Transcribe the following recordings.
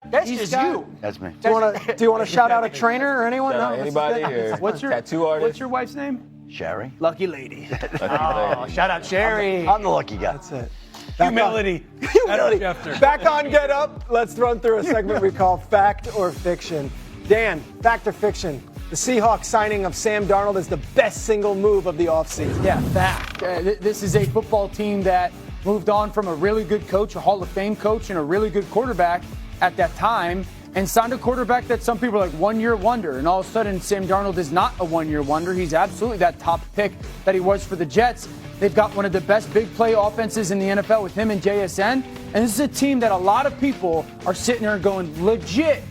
That's just you. That's me. Do you want to shout out a trainer or anyone? No, anybody here? What's your tattoo artist? What's your wife's name? Sherry. Lucky lady. Oh, shout out Sherry. I'm the lucky guy. That's it. Humility. Back on Get Up. Let's run through a segment we call Fact or Fiction. Dan, fact or fiction? The Seahawks signing of Sam Darnold is the best single move of the offseason. Yeah, fact. This is a football team that moved on from a really good coach, a Hall of Fame coach, and a really good quarterback at that time, and signed a quarterback that some people are like one-year wonder. And all of a sudden, Sam Darnold is not a one-year wonder. He's absolutely that top pick that he was for the Jets. They've got one of the best big play offenses in the NFL with him and JSN. And this is a team that a lot of people are sitting there going, legit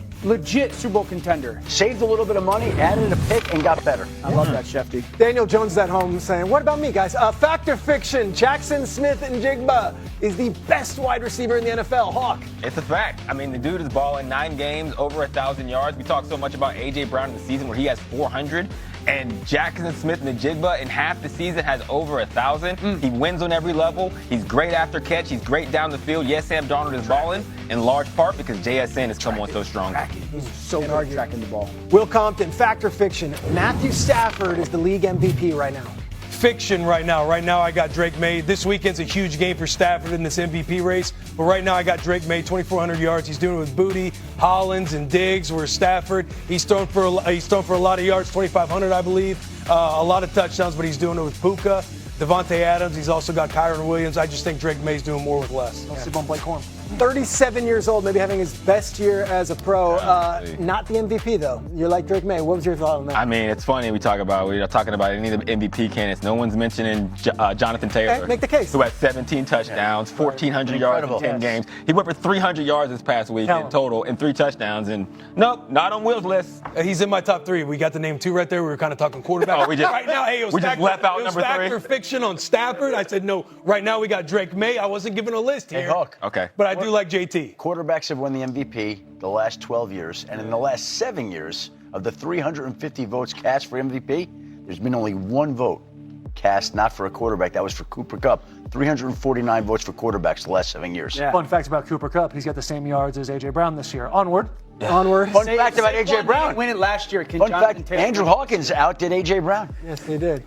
Super Bowl contender. Saved a little bit of money, added a pick, and got better. I love that, Shefty. Daniel Jones is at home saying, what about me, guys? Fact or fiction? Jackson Smith-Njigba is the best wide receiver in the NFL. Hawk. It's a fact. I mean, the dude is balling 9 games, over 1,000 yards. We talk so much about A.J. Brown in the season where he has 400. And Jackson Smith-Njigba in half the season has over 1,000. He wins on every level. He's great after catch. He's great down the field. Yes, Sam Darnold is balling in large part because JSN is coming on so strong. He's so good at tracking the ball. Will Compton, fact or fiction? Matthew Stafford is the league MVP right now. Fiction right now. Right now I got Drake May. This weekend's a huge game for Stafford in this MVP race. But right now I got Drake May, 2,400 yards. He's doing it with Booty, Hollins, and Diggs. Where Stafford, he's thrown for a lot of yards, 2,500 I believe. A lot of touchdowns, but he's doing it with Puka, Devontae Adams. He's also got Kyron Williams. I just think Drake May's doing more with less. Don't sleep on Blake Corum. 37 years old, maybe having his best year as a pro. Not the MVP, though. You're like Drake May. What was your thought on that? I mean, it's funny. We're talking about any of the MVP candidates. No one's mentioning Jonathan Taylor. Okay, make the case. Who had 17 touchdowns, 1,400 yards in 10 games. He went for 300 yards this past week in total and 3 touchdowns. And nope, not on Will's list. He's in my top 3. We got the name 2 right there. We were kind of talking quarterback. Right now, hey, we just left out number 3. Fact or fiction on Stafford. I said no. Right now we got Drake May. I wasn't giving a list here. Hey, Hawk. Okay. But I do like JT. Quarterbacks have won the MVP the last 12 years, and in the last 7 years, of the 350 votes cast for MVP, there's been only 1 vote cast not for a quarterback. That was for Cooper Kupp. 349 votes for quarterbacks the last 7 years. Yeah. Fun fact about Cooper Kupp, he's got the same yards as A.J. Brown this year. Onward. Onward. Fun fact about A.J. Brown. Win it last year. Fun fact, Andrew Hawkins outdid A.J. Brown. Yes, they did.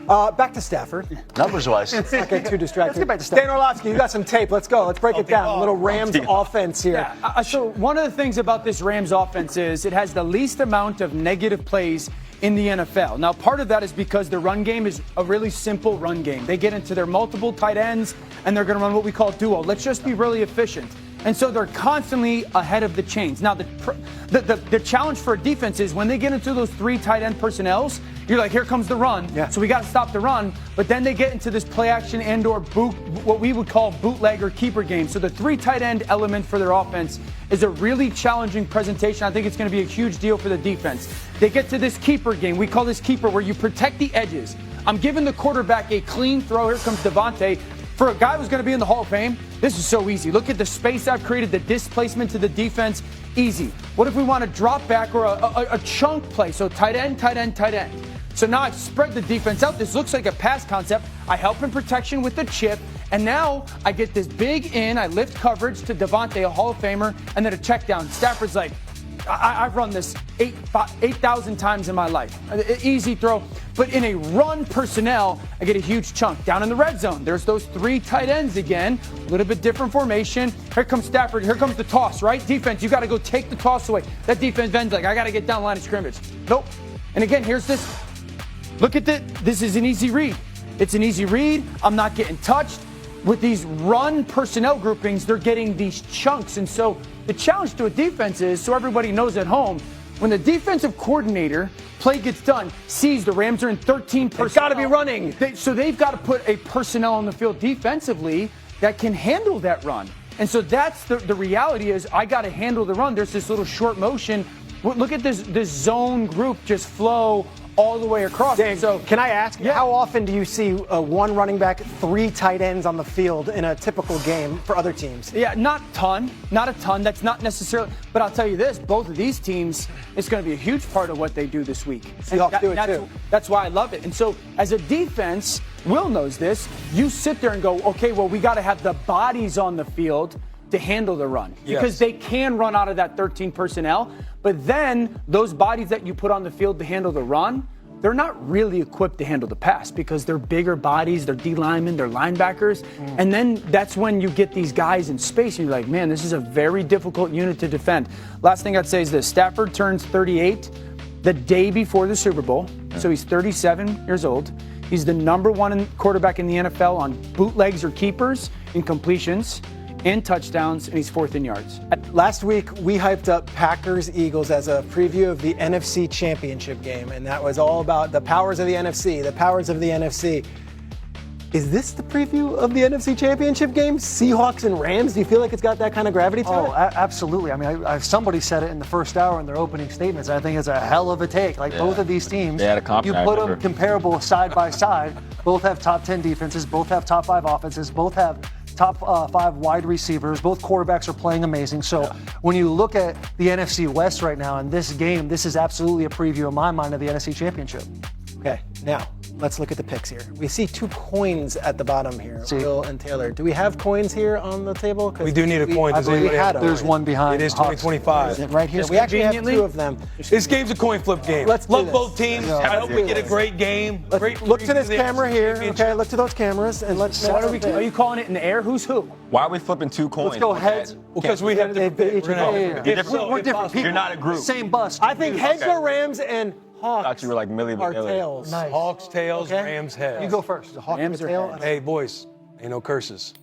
Back to Stafford. Numbers-wise. Let's not get too distracted. Let's get back to Stafford. Dan Orlovsky, you got some tape. Let's go. Let's break it down. A little Rams offense here. Yeah, so one of the things about this Rams offense is it has the least amount of negative plays in the NFL. Now, part of that is because the run game is a really simple run game. They get into their multiple tight ends, and they're going to run what we call duo. Let's just be really efficient. And so they're constantly ahead of the chains. Now, the challenge for a defense is when they get into those 3 tight end personnels, you're like, here comes the run. Yeah. So we got to stop the run. But then they get into this play action and or what we would call bootleg or keeper game. So the 3 tight end element for their offense is a really challenging presentation. I think it's going to be a huge deal for the defense. They get to this keeper game. We call this keeper where you protect the edges. I'm giving the quarterback a clean throw. Here comes Devontae. For a guy who's going to be in the Hall of Fame, this is so easy. Look at the space I've created, the displacement to the defense. Easy. What if we want to drop back or a chunk play? So tight end, tight end, tight end. So now I've spread the defense out. This looks like a pass concept. I help in protection with the chip. And now I get this big in. I lift coverage to Devontae, a Hall of Famer, and then a check down. Stafford's like, I've run this 8,000 times in my life. Easy throw. But in a run personnel, I get a huge chunk. Down in the red zone, there's those 3 tight ends again. A little bit different formation. Here comes Stafford. Here comes the toss, right? Defense, you got to go take the toss away. That defense ends like, I got to get down line of scrimmage. Nope. And again, here's this. Look at this. This is an easy read. It's an easy read. I'm not getting touched. With these run personnel groupings, they're getting these chunks. And so the challenge to a defense is, so everybody knows at home, when the defensive coordinator, play gets done, sees the Rams are in 13 personnel. They've got to be running. So they've got to put a personnel on the field defensively that can handle that run. And so that's the reality is I got to handle the run. There's this little short motion. Look at this zone group just flow all the way across. Dang, so can I ask, how often do you see 1 running back, 3 tight ends on the field in a typical game for other teams? Yeah, not a ton. That's not necessarily. But I'll tell you this, both of these teams, it's going to be a huge part of what they do this week. Seahawks do it too. That's why I love it. And so as a defense, Will knows this, you sit there and go, okay, well, we got to have the bodies on the field to handle the run because they can run out of that 13 personnel. But then those bodies that you put on the field to handle the run, they're not really equipped to handle the pass because they're bigger bodies, they're D linemen, they're linebackers. And then that's when you get these guys in space and you're like, man, this is a very difficult unit to defend. Last thing I'd say is this: Stafford turns 38 the day before the Super Bowl. So he's 37 years old. He's the #1 quarterback in the NFL on bootlegs or keepers in completions and touchdowns, and he's 4th in yards. Last week, we hyped up Packers-Eagles as a preview of the NFC Championship game, and that was all about the powers of the NFC, the powers of the NFC. Is this the preview of the NFC Championship game? Seahawks and Rams? Do you feel like it's got that kind of gravity to it? Absolutely. I mean, somebody said it in the first hour in their opening statements. I think it's a hell of a take. Like both of these teams, They had a comp, you I put remember. them comparable side by side. Both have top 10 defenses. Both have top 5 offenses. Both have top 5 wide receivers. Both quarterbacks are playing amazing. So when you look at the NFC West right now in this game, this is absolutely a preview in my mind of the NFC Championship. Okay, now let's look at the picks here. We see 2 coins at the bottom here, Will and Taylor. Do we have coins here on the table? We do need a coin. I Does believe we anybody had have- them. There's one behind. It is Hawks. 2025. Right here. We actually have 2 of them. This game's a coin flip game. Let's do Love this. both teams. Yeah. I hope we get a great game. Great Look to preview this of the camera NFC here. Championship. Okay, look to those cameras and let's. Are you calling it in the air? Who's who? Why are we flipping 2 coins? Let's go heads. Because we have They different. each We're gonna- have- Yeah. If so, We're if different possible. people. You're not a group. Same bus. I think heads Okay. are Rams and Hawks. Thought you were like Millie are Vanilli. tails. Nice. Hawks, tails, Okay. Rams, heads. You go first. Hawk Rams and are tail. heads. Hey, boys, ain't no curses.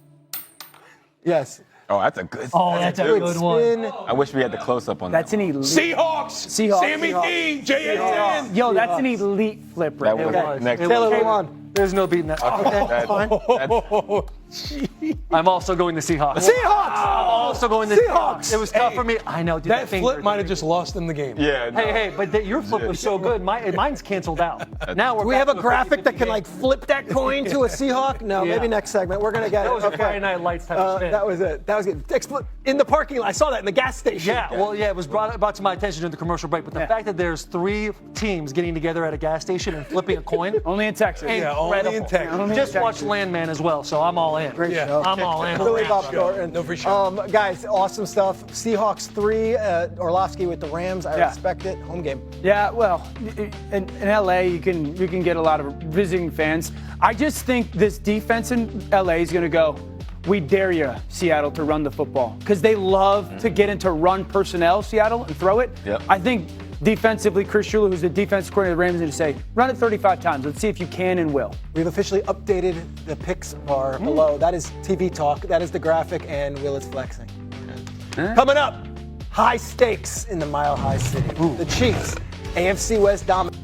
Yes. Oh, that's a good. Oh, that's a good one. Spin. I wish we had the close up on That's that. an elite. Seahawks. Sammy D. Jayden. Yo, that's an elite flip right That there. was next. Taylor, Hey, move on. There's no beating that. Okay. I'm also going to Seahawks. Seahawks. I'm also going to Seahawks. It was tough for me. I know, dude. That flip might have just lost them the game. Yeah. no. Hey, but your flip was so good. Mine's canceled out. Now we're Do we back have a to graphic that 50-50 can game. like flip that coin to a Seahawk? No, Yeah. maybe next segment. We're gonna get That it. was a Friday Night Lights type of spin. That was it. That was good. In the parking lot. I saw that in the gas station. Yeah, well, yeah, it was brought to my attention during the commercial break. But the fact that there's 3 teams getting together at a gas station and flipping a coin, Only in Texas. Yeah, only in incredible. Texas. Only in Just Texas. watch Landman as well, so I'm all in. Great Yeah. show. I'm all in. Billy Bob Thornton. No free show. Guys, awesome stuff. Seahawks 3, Orlovsky with the Rams. I Yeah. respect it. Home game. Yeah, well, in LA, you can get a lot of visiting fans. I just think this defense in LA is going to go, we dare you, Seattle, to run the football. Because they love to get into run personnel, Seattle, and throw it. Yep. I think defensively, Chris Shula, who's the defensive coordinator of the Rams, is going to say, run it 35 times. Let's see if you can and will. We've officially updated the picks bar below. That is TV talk. That is the graphic, and Will is flexing. Coming up, high stakes in the Mile High City. The Chiefs, AFC West dominant.